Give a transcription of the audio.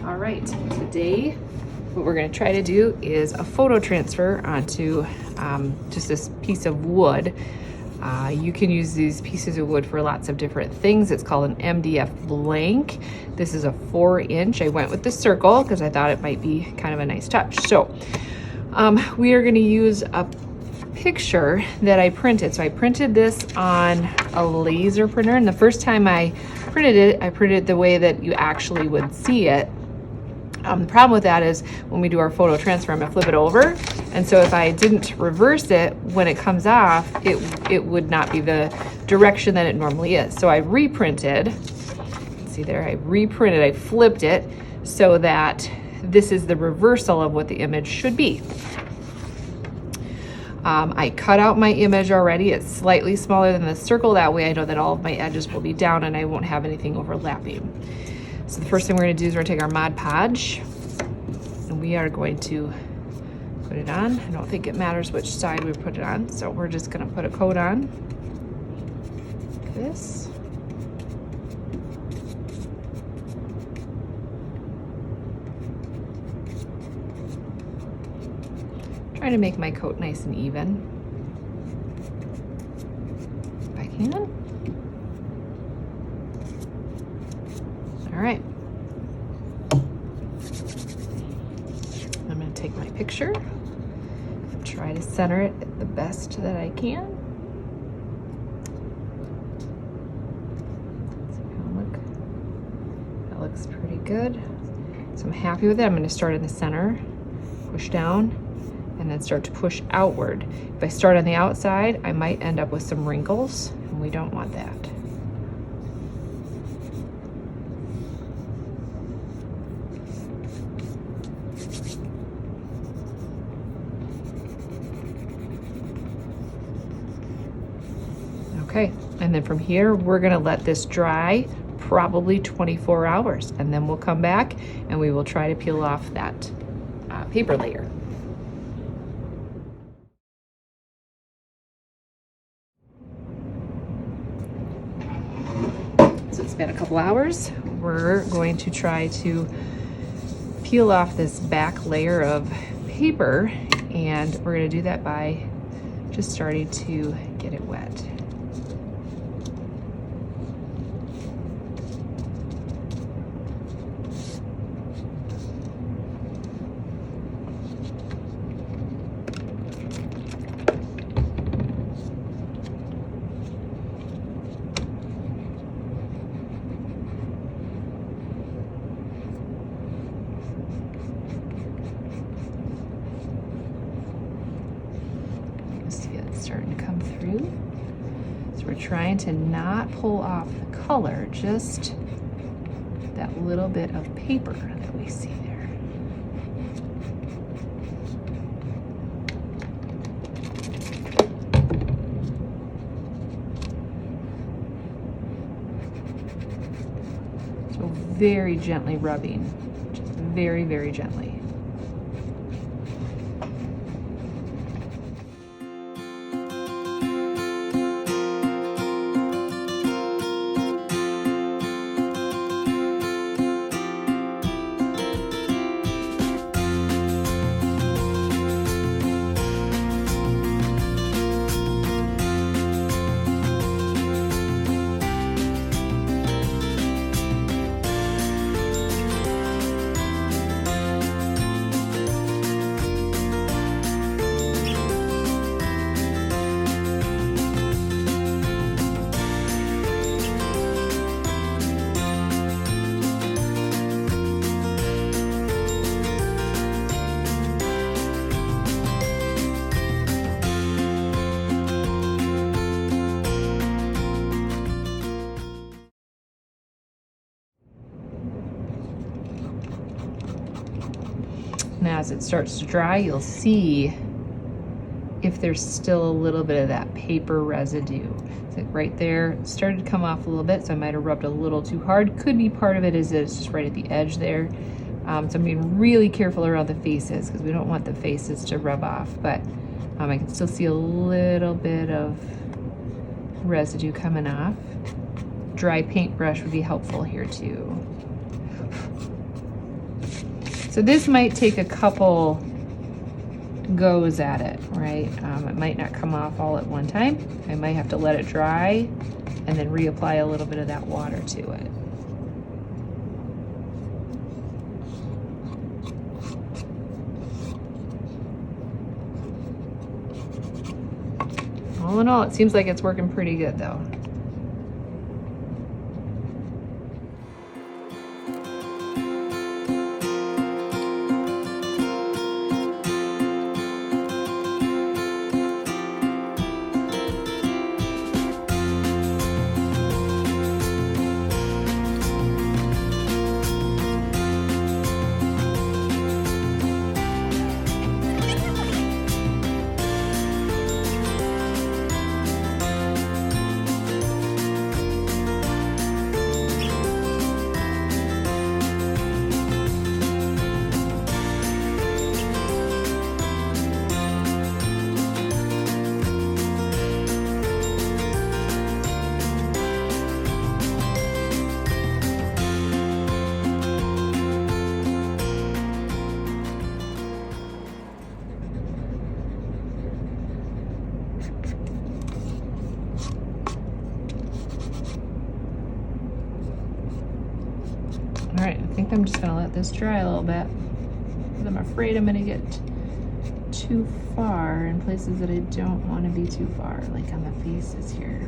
All right, today what we're going to try to do is a photo transfer onto just this piece of wood. You can use these pieces of wood for lots of different things. It's called an MDF blank. This is a 4-inch. I went with the circle because I thought it might be kind of a nice touch. So we are going to use a picture that I printed. So I printed this on a laser printer, and the first time I printed it the way that you actually would see it. The problem with that is when we do our photo transfer, I'm gonna flip it over. And so if I didn't reverse it, when it comes off, it would not be the direction that it normally is. So I reprinted, see there, I flipped it so that this is the reversal of what the image should be. I cut out my image already. It's slightly smaller than the circle. That way I know that all of my edges will be down and I won't have anything overlapping. So the first thing we're going to do is we're going to take our Mod Podge and we are going to put it on. I don't think it matters which side we put it on, so we're just going to put a coat on like this. Try to make my coat nice and even if I can. All right, I'm going to take my picture and try to center it the best that I can. That looks pretty good. So I'm happy with it. I'm going to start in the center, push down, and then start to push outward. If I start on the outside, I might end up with some wrinkles, and we don't want that. Okay, and then from here, we're gonna let this dry probably 24 hours, and then we'll come back and we will try to peel off that paper layer. So it's been a couple hours. We're going to try to peel off this back layer of paper, and we're gonna do that by just starting to get it wet. See it starting to come through. So we're trying to not pull off the color, just that little bit of paper that we see there. So very gently rubbing, just very, very gently. Now as it starts to dry, you'll see if there's still a little bit of that paper residue. So right there, it started to come off a little bit, so I might have rubbed a little too hard. Could be part of it is that it's just right at the edge there. So I'm being really careful around the faces because we don't want the faces to rub off, but I can still see a little bit of residue coming off. Dry paintbrush would be helpful here too. So this might take a couple goes at it, right? It might not come off all at one time. I might have to let it dry and then reapply a little bit of that water to it. All in all, it seems like it's working pretty good though. All right, I think I'm just gonna let this dry a little bit because I'm afraid I'm gonna get too far in places that I don't want to be too far, like on the faces here.